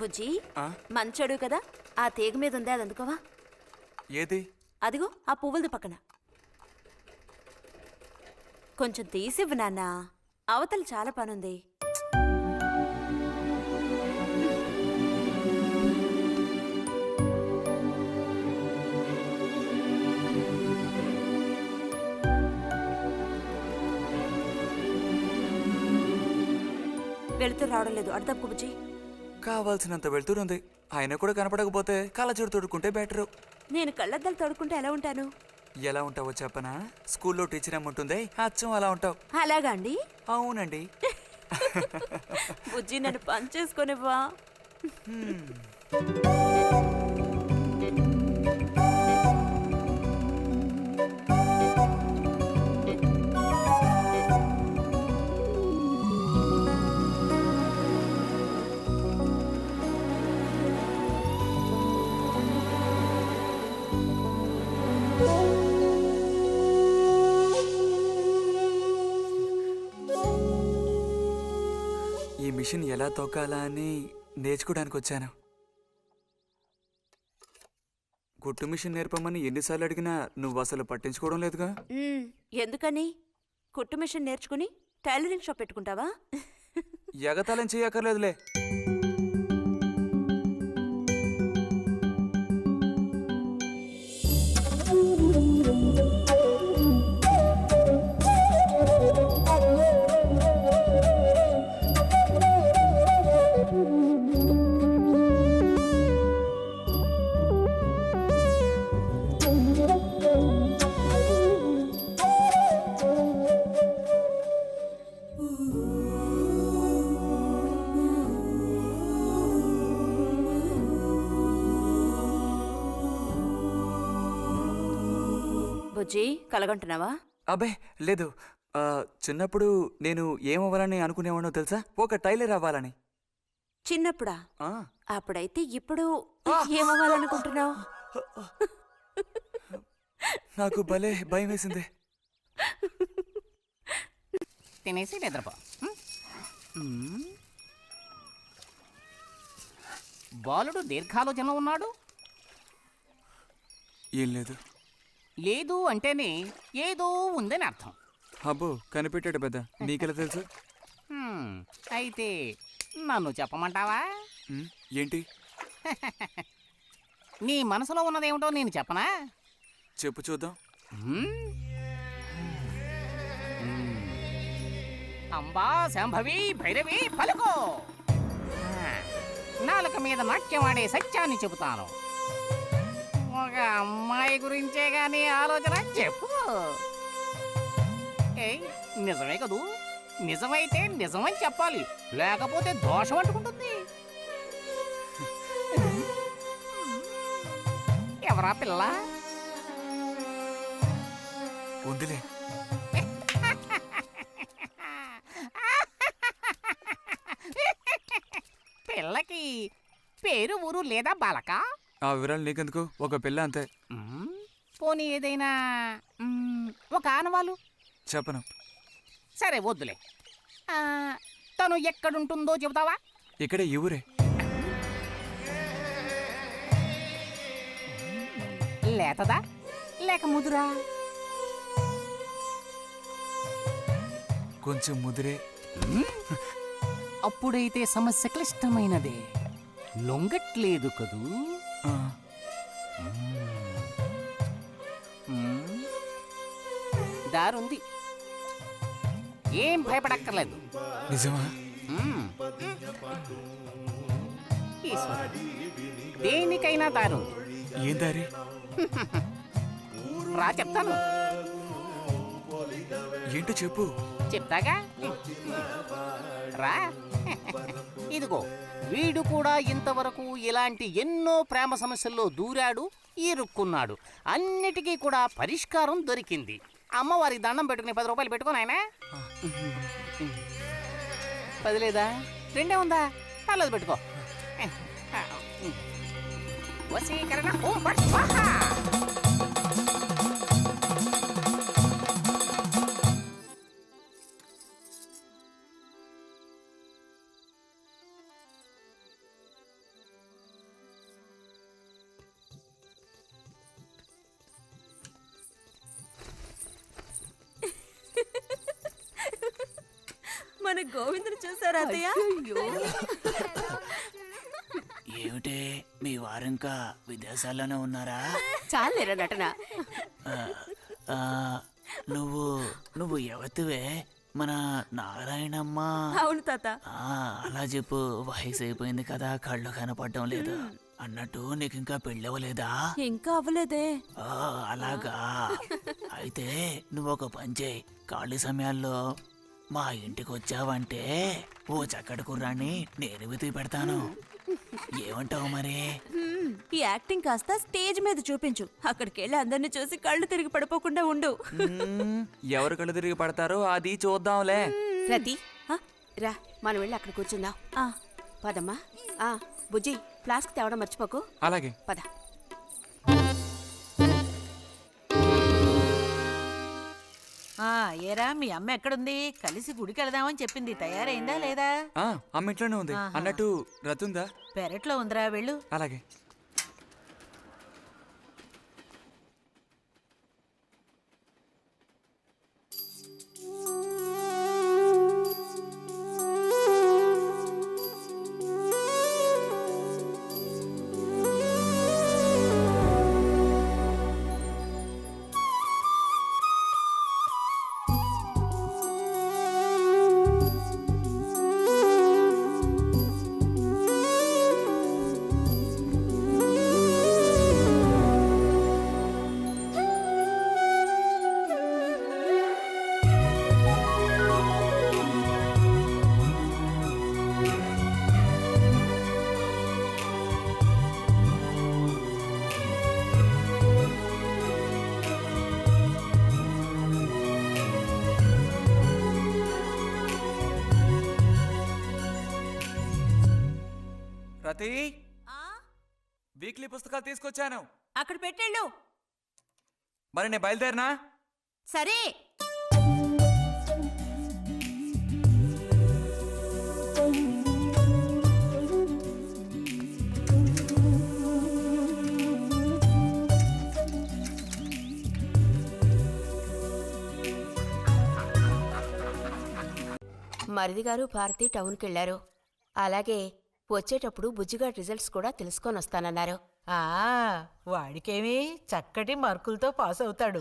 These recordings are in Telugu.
బుజ్జి మంచోడు కదా, ఆ తీగ మీద ఉంది, అది అందుకోవా? ఏది? అదిగో ఆ పువ్వులది పక్కన. కొంచెం తీసివ్వు నాన్న, అవతల చాలా పనుంది. వెళుతూ రావడం లేదు, అడు తప్పు బుజ్జి. కావాల్సినంత వెళ్తురుంది, ఆయన కూడా కనపడకపోతే కళ్ళజోడు తొడుక్కుంటే బెటరు. నేను కళ్ళద్దాలు తొడుక్కుంటే ఎలా ఉంటాను? ఎలా ఉంటావో చెప్పనా? స్కూల్లో టీచర్ ఏముంటుంది, అచ్చం అలా ఉంటావు. అలాగా అండి? అవునండి. బుజ్జి నన్ను పని చేసుకునివ్వా. ఈ మిషన్ ఎలా తొక్కాలా అని నేర్చుకోవడానికి వచ్చాను. కుట్టు మిషన్ నేర్పమని ఎన్నిసార్లు అడిగినా నువ్వు అసలు పట్టించుకోవడం లేదుగా. ఎందుకని? కుట్టు మిషన్ నేర్చుకుని టైలరింగ్ షాప్ పెట్టుకుంటావా? ఎగతాళం చేయక్కర్లేదులే. బుజ్జి కలగంటున్నావా? అబ్బే లేదు, చిన్నప్పుడు నేను ఏమవ్వాలని అనుకునేవాడో తెలుసా? ఒక టైలర్ అవ్వాలని. చిన్నప్పుడా? అప్పుడైతే ఇప్పుడు ఏమవ్వాలనుకుంటున్నావు? నాకు భలే భయం వేసింది. తినేసి నిద్రపో. బాలుడు దీర్ఘాలోచనలో ఉన్నాడు. ఏం లేదు. లేదు అంటేనే ఏదో ఉందని అర్థం. అబ్బో కనిపెట్టాడు పెద్ద, నీకెలా తెలుసు? అయితే నన్ను చెప్పమంటావా? ఏంటి? నీ మనసులో ఉన్నదేమిటో నేను చెప్పనా? చెప్పు చూద్దాం. అంబా శాంభవి భైరవి పలుకో. నాలుక మీద నాట్యం ఆడే సత్యాన్ని చెబుతాను. ఒక అమ్మాయి గురించే గానీ ఆలోచన చెప్పు. నిజమే కదూ? నిజమైతే నిజమని చెప్పాలి, లేకపోతే దోషం అంటుకుంటుంది. ఎవరా పిల్ల? ఉందిలే. పిల్లకి పేరు ఊరు లేదా బాలక? ఆ వివరాలు నీకెందుకు, ఒక పిల్ల అంతే. పోనీ ఏదైనా ఒక ఆనవాలు? చెప్పను. సరే వద్దులే. తను ఎక్కడుంటుందో చెబుతావా? ఇక్కడే ఈ ఊరే. లేతదా లేక ముదురా? కొంచెం ముదిరే. అప్పుడైతే సమస్య క్లిష్టమైనదే. లొంగట్లేదు కదూ? దారుంది, ఏం భయపడక్కర్లేదు. నిజమా? దేనికైనా దారుంది. ఏం దారి? రా చెప్తాను. ఏంటో చెప్పు. చెప్తాగా, రా. ఇదిగో, వీడు కూడా ఇంతవరకు ఇలాంటి ఎన్నో ప్రేమ సమస్యల్లో దూరాడు, ఇరుక్కున్నాడు. అన్నిటికీ కూడా పరిష్కారం దొరికింది. అమ్మవారికి దండం పెట్టుకుని 10 రూపాయలు పెట్టుకో నాయనా. 10 లేదా? 2 ఉందా? పర్లేదు పెట్టుకో. వశీకరణ ఓం ఫట్ స్వాహా. మన గోవిందుని చూసారా అత్తయ్య? ఏమిటే మీ వారింకా విదేశాల్లోనే ఉన్నారా? చాలేరా నటన. ఆ, నువ్వు నువ్వు ఎవతివే? మన నారాయణమ్మ. అవును తాత. అలా చెప్పు. వయసు అయిపోయింది కదా, కళ్ళు కనపడటం లేదు. అన్నట్టు నీకు ఇంకా పెళ్ళవలేదా? ఇంకా అవ్వలేదే. అలాగా. అయితే నువ్వు ఒక పని చేయి. ఖాళీ సమయాల్లో మా ఇంటికి వచ్చావంటే ఓ చక్కటి కుర్రాన్ని నేను వెతికి పెడతాను. ఏమంటావు మరి? ఈ యాక్టింగ్ కాస్త స్టేజ్ మీద చూపించు. అక్కడికి వెళ్ళి అందరిని చూసి కళ్ళు తిరిగి పడిపోకుండా ఉండు. ఎవరు కళ్ళు తిరిగి పడతారో అది చూద్దాంలే. రతి రా, మనం వెళ్ళి అక్కడ కూర్చుందాం. పదమ్మా. బుజ్జి, ఫ్లాస్క్ తేవడం మర్చిపోకు. అలాగే. పద. ఏరా మీ అమ్మ ఎక్కడుంది? కలిసి గుడికి వెళదామని చెప్పింది. తయారైందా లేదా? అమ్మ ఇంట్లోనే ఉంది. అన్నట్టు రతుందా? పెరట్లో ఉందిరా, వెళ్ళు. అలాగే. రతి, వీక్లీ పుస్తకాలు తీసుకొచ్చాను. అక్కడ పెట్టేళ్ళు. మరి నేను బయలుదేరినా? సరే. మరిది గారు భారతి టౌన్కి వెళ్లారు. అలాగే వచ్చేటప్పుడు బుజ్జిగాడి రిజల్ట్స్ కూడా తెలుసుకొని వస్తానన్నారు. వాడికేమీ చక్కటి మార్కులతో పాస్ అవుతాడు.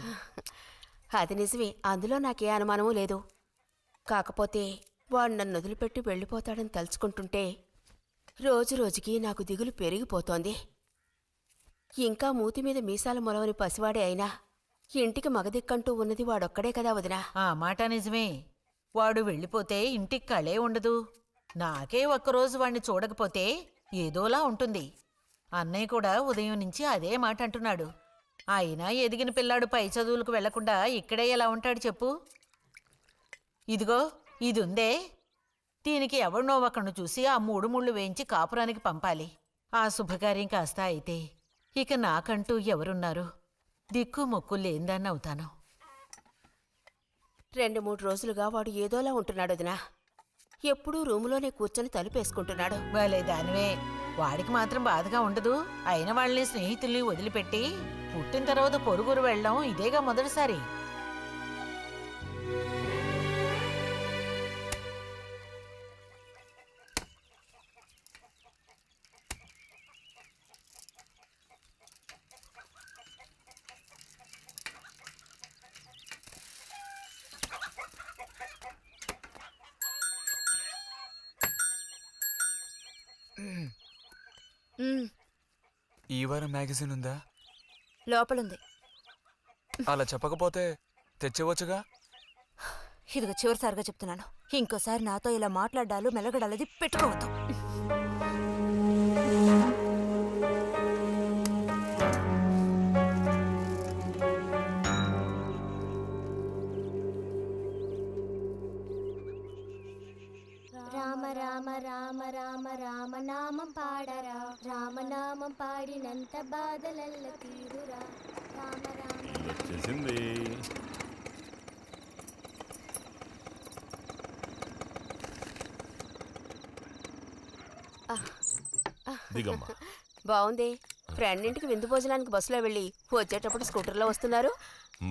అది నిజమే, అందులో నాకే అనుమానమూ లేదు. కాకపోతే వాడు నన్ను వదిలిపెట్టి వెళ్ళిపోతాడని తలుచుకుంటుంటే రోజు రోజుకి నాకు దిగులు పెరిగిపోతోంది. ఇంకా మూతి మీద మీసాల మొలవని పసివాడే అయినా ఇంటికి మగదిక్కంటూ ఉన్నది వాడొక్కడే కదా వదినా. ఆ మాట నిజమే. వాడు వెళ్ళిపోతే ఇంటికి కళే ఉండదు. నాకే ఒక్కరోజు వాణ్ణి చూడకపోతే ఏదోలా ఉంటుంది. అన్నయ్య కూడా ఉదయం నుంచి అదే మాట అంటున్నాడు. అయినా ఎదిగిన పిల్లాడు పై చదువులకు వెళ్లకుండా ఇక్కడే ఎలా ఉంటాడు చెప్పు? ఇదిగో ఇదుందే, దీనికి ఎవరినో ఒకరిని చూసి ఆ 3 ముళ్ళు వేయించి కాపురానికి పంపాలి. ఆ శుభకార్యం కాస్త అయితే ఇక నాకంటూ ఎవరున్నారు? దిక్కు మొక్కు లేందాన్ని అవుతాను. 2-3 రోజులుగా వాడు ఏదోలా ఉంటున్నాడు వదినా. ఎప్పుడూ రూములోనే కూర్చొని తలుపేసుకుంటున్నాడు. భలే దానివే. వాడికి మాత్రం బాధగా ఉండదు. అయిన వాళ్ళని స్నేహితుల్ని వదిలిపెట్టి పుట్టిన తర్వాత పొరుగురు వెళ్ళడం ఇదేగా మొదటిసారి. ఈ వారం మ్యాగజైన్ ఉందా? లోపలుంది. అలా చెప్పకపోతే తెచ్చేవచ్చుగా. ఇదిగో చివరిసారిగా చెప్తున్నాను, ఇంకోసారి నాతో ఇలా మాట్లాడాలు మెలగడాలది పెట్టుకోవద్దు. రామ రామ రామ రామనామం పాడరా రామనామం పాడినంత బాధలల్ల తీరురా రామ రామ వచ్చేసింది. దిగమ్మా. బాగుంది. ఫ్రెండ్ ఇంటికి విందు భోజనానికి బస్సులో వెళ్ళి వచ్చేటప్పుడు స్కూటర్లో వస్తున్నారు.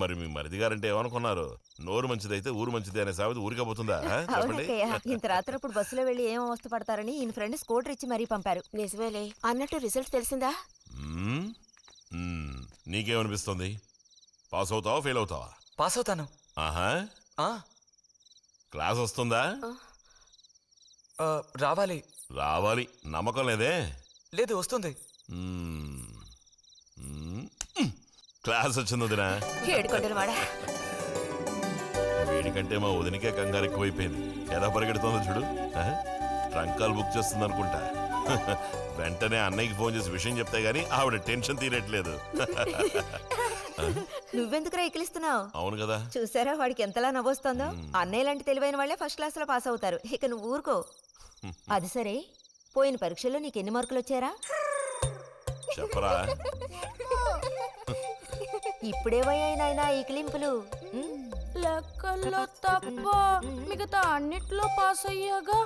మరి మీ మరిది గారంటే ఏమనుకున్నారు? నోరు మంచిదైతే ఊరు మంచిది అనే సామెత ఊరికపోతుందా? చెప్పండి. ఇంత రాత్రప్పుడు బస్సులో వెళ్ళి ఏం అవస్థ పడతారని ఈయన ఫ్రెండ్ స్కూటర్ ఇచ్చి మరీ పంపారు. నిజమేలే. అన్నట్టు రిజల్ట్ తెలిసిందా? మ్మ్? మ్మ్. నీకేమనిపిస్తుంది? పాస్ అవుతావా ఫెయిల్ అవుతావా? పాస్ అవుతాను. ఆహా. ఆ, క్లాస్ వస్తుందా? రావాలి. రావాలి. నమ్మకం లేదే? లేదు, వస్తుంది. మ్మ్. మ్మ్. క్లాస్ వచ్చింది వదినా. ఏడుకొండలు వాడా. వీడికంటే మా వదినకే కంగారు ఎక్కువైపోయింది. ఎలా పరిగెడుతుందో చూడు. ఆ? ట్రంకాలు బుక్ చేస్తుంది అనుకుంటా. వెంటనే అన్నయ్యకి ఫోన్ చేసి విషయం చెప్తే గానీ ఆవిడ టెన్షన్ తీరట్లేదు. నువ్వెందుకురా ఎక్కిలిస్తున్నావు? అవును కదా. చూసారా వాడికి ఎంతలా నవ్వొస్తుందో. అన్నయ్య లాంటి తెలివైన వాళ్ళే ఫస్ట్ క్లాస్ లో పాస్ అవుతారు. ఇక నువ్వు ఊరుకో. అది సరే, పోయిన పరీక్షల్లో నీకు ఎన్ని మార్కులు వచ్చారా? చెప్పరా. ఇప్పుడేవయ్యాయినా ఈ కిలింపులు? లెక్కల్లో తప్ప మిగతా అన్నిట్లో పాస్ అయ్యాగా.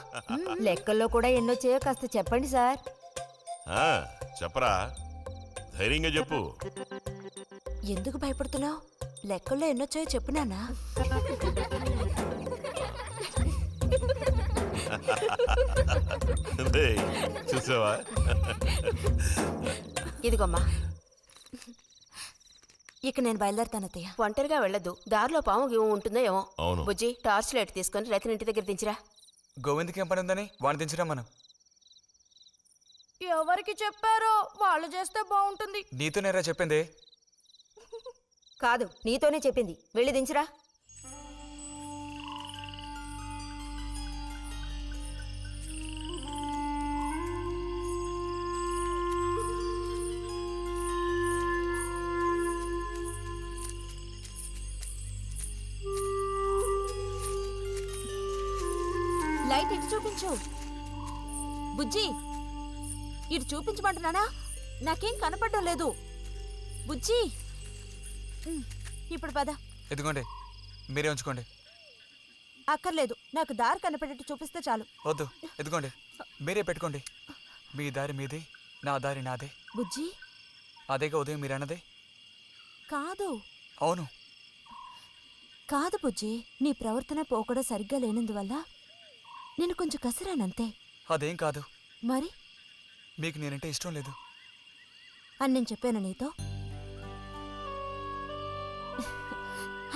లెక్కల్లో కూడా ఎన్నొచ్చాయో కాస్త చెప్పండి సార్. ఆ, చెప్పరా. ధైర్యంగా చెప్పు. ఎందుకు భయపడుతున్నావు? లెక్కల్లో ఎన్నొచ్చాయో చెప్పు నాన్నా. రేయ్, చూసావా? ఇదిగోమ్మా. ఇక నేను బయలుదేరుతాను అత్తయ్య. ఒంటరిగా వెళ్ళొద్దు. దారిలో పాము గీము ఉంటుందో ఏమో. అవును. బుజ్జి, టార్చ్ లైట్ తీసుకొని రైతుని ఇంటి దగ్గర దించిరా. గోవింద్కి ఏం పని ఉందని వాడిని దించరా మనం. ఎవరికి చెప్పారో వాళ్ళు చేస్తే బాగుంటుంది. నీతోనేరా చెప్పింది. కాదు, నీతోనే చెప్పింది. వెళ్ళి దించురా. లైట్ ఇటు చూపించు. బుజ్జి, ఇటు చూపించమంటున్నానా? నాకేం కనపడడం లేదు. బుజ్జి, ఇప్పుడు పద. ఎదుగోండి, మీరే ఉంచుకోండి. అక్కర్లేదు, నాకు దారి కనపడేట్టు చూపిస్తే చాలు. వద్దు, ఎదుగోండి, మీరే పెట్టుకోండి. మీ దారి మీదే, నా దారి నాదే. బుజ్జి, అదేగా ఉదయం మీరు అన్నదే. కాదు అవును. కాదు బుజ్జి, నీ ప్రవర్తన పోకడ సరిగ్గా లేనందువల్ల నేను కొంచెం కసిరానంతే. అదేం కాదు. మరి మీకు నేనంటే ఇష్టం లేదు అని నేను చెప్పాను నీతో?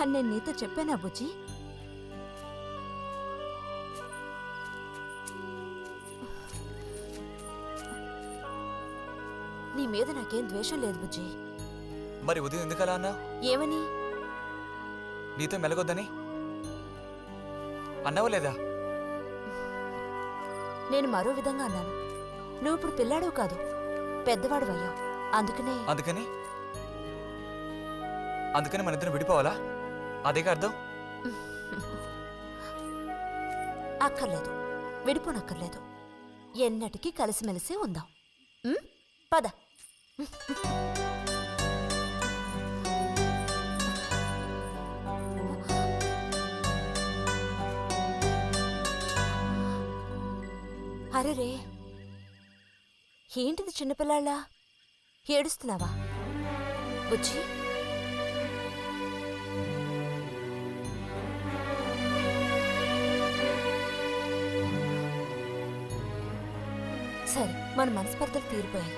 అని నేను నీతో చెప్పానా బుజ్జి? నీ మీద నాకేం ద్వేషం లేదు బుజ్జి. మరి ఉదయం ఎందుకలా అన్నావు? ఏమని? నీతో మెలగొద్దని అన్నావా లేదా? నేను మరో విధంగా అన్నాను. నువ్వు ఇప్పుడు పిల్లాడు కాదు, పెద్దవాడు అయ్యావు. అందుకనే అందుకని మన ఇద్దరం విడిపోవాలా? అదేగా అర్థం. అక్కర్లేదు, విడిపోనక్కర్లేదు. ఎన్నటికీ కలిసిమెలిసి ఉందాం. పద. అరెరే, ఏంటిది చిన్నపిల్లాళ్ళ ఏడుస్తున్నావా బుజ్జి? సరే, మన మనస్పర్ధలు తీరిపోయాయి.